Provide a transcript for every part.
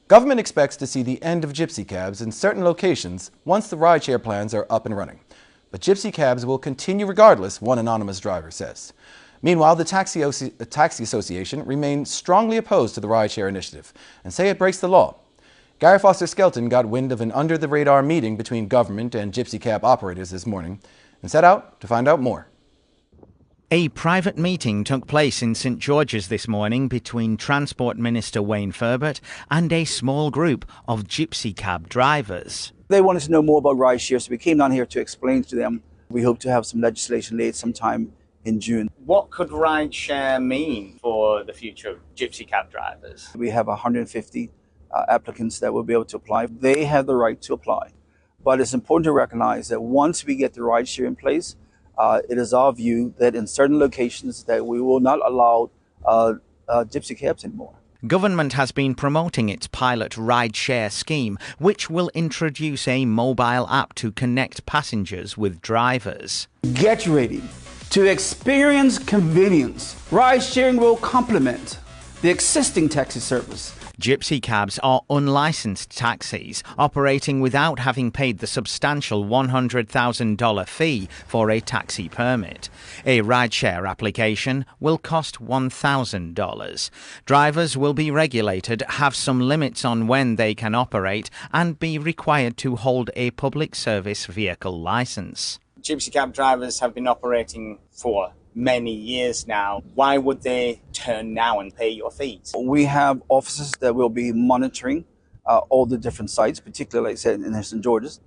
Government expects to see the end of gypsy cabs in certain locations once the rideshare plans are up and running. But gypsy cabs will continue regardless, one anonymous driver says. Meanwhile, the Taxi Association remains strongly opposed to the rideshare initiative and say it breaks the law. Gary Foster Skelton got wind of an under-the-radar meeting between government and gypsy cab operators this morning and set out to find out more. A private meeting took place in St George's this morning between Transport Minister Wayne Ferbert and a small group of gypsy cab drivers. They wanted to know more about rideshare, so we came down here to explain to them. We hope to have some legislation laid sometime in June. What could rideshare mean for the future of gypsy cab drivers? We have 150 applicants that will be able to apply. They have the right to apply. But it's important to recognize that once we get the rideshare in place, it is our view that in certain locations that we will not allow gypsy cabs anymore. Government has been promoting its pilot rideshare scheme, which will introduce a mobile app to connect passengers with drivers. Get ready to experience convenience. Ride-sharing will complement the existing taxi service. Gypsy cabs are unlicensed taxis operating without having paid the substantial $100,000 fee for a taxi permit. A rideshare application will cost $1,000. Drivers will be regulated, have some limits on when they can operate, and be required to hold a public service vehicle license. Gypsy cab drivers have been operating for many years now. Why would they turn now and pay your fees? We have officers that will be monitoring all the different sites, particularly, like I said, in St. George's.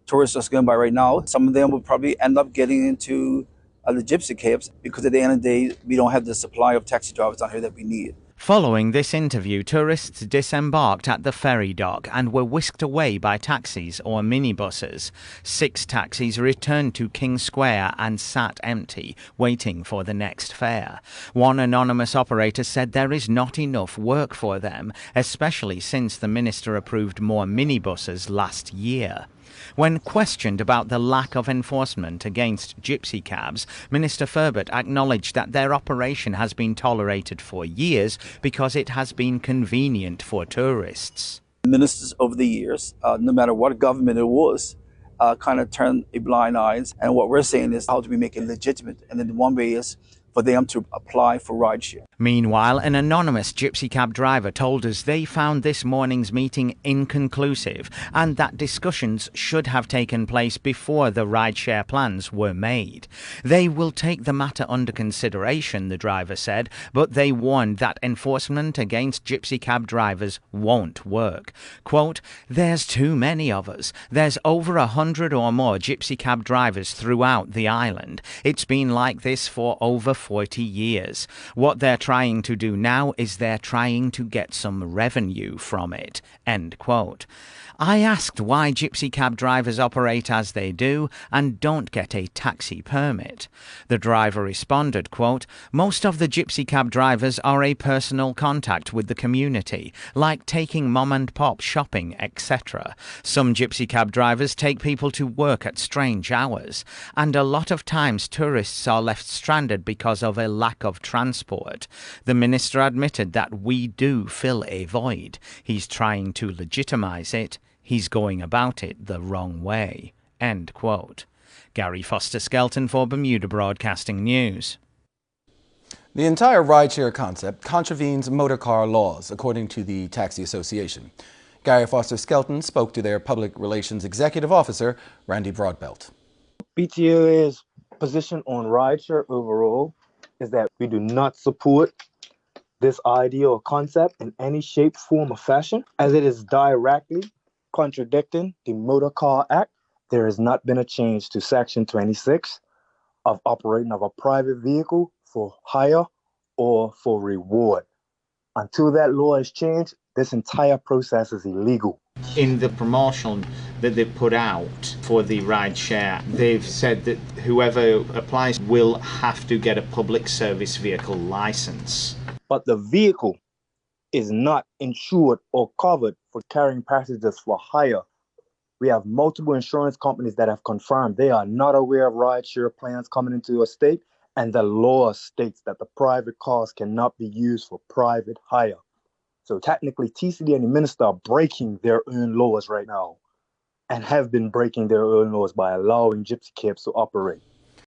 Tourists are going by right now. Some of them will probably end up getting into the gypsy cabs because at the end of the day, we don't have the supply of taxi drivers out here that we need. Following this interview, tourists disembarked at the ferry dock and were whisked away by taxis or minibuses. 6 taxis returned to King Square and sat empty, waiting for the next fare. One anonymous operator said there is not enough work for them, especially since the minister approved more minibuses last year. When questioned about the lack of enforcement against gypsy cabs, Minister Ferbert acknowledged that their operation has been tolerated for years because it has been convenient for tourists. Ministers over the years, no matter what government it was, kind of turned a blind eye. And what we're saying is, how do we make it legitimate? And then one way is for them to apply for rideshare. Meanwhile, an anonymous gypsy cab driver told us they found this morning's meeting inconclusive and that discussions should have taken place before the rideshare plans were made. They will take the matter under consideration, the driver said, but they warned that enforcement against gypsy cab drivers won't work. Quote, "There's too many of us. There's over 100 or more gypsy cab drivers throughout the island. It's been like this for over 40 years. What they're trying to do now is they're trying to get some revenue from it." End quote. I asked why gypsy cab drivers operate as they do and don't get a taxi permit. The driver responded, quote, "Most of the gypsy cab drivers are a personal contact with the community, like taking mom and pop shopping, etc. Some gypsy cab drivers take people to work at strange hours, and a lot of times tourists are left stranded because of a lack of transport." The minister admitted that we do fill a void. He's trying to legitimize it. He's going about it the wrong way. End quote. Gary Foster Skelton for Bermuda Broadcasting News. The entire rideshare concept contravenes motor car laws, according to the Taxi Association. Gary Foster Skelton spoke to their public relations executive officer, Randy Broadbelt. BTOA's position on rideshare overall is that we do not support this idea or concept in any shape, form, or fashion, as it is directly contradicting the Motor Car Act. There has not been a change to Section 26 of operating of a private vehicle for hire or for reward. Until that law is changed, this entire process is illegal. In the promotion that they put out for the rideshare, they've said that whoever applies will have to get a public service vehicle license. But the vehicle is not insured or covered for carrying passengers for hire. We have multiple insurance companies that have confirmed they are not aware of rideshare plans coming into a state, and the law states that the private cars cannot be used for private hire. So technically, TCD and the minister are breaking their own laws right now and have been breaking their own laws by allowing gypsy cabs to operate.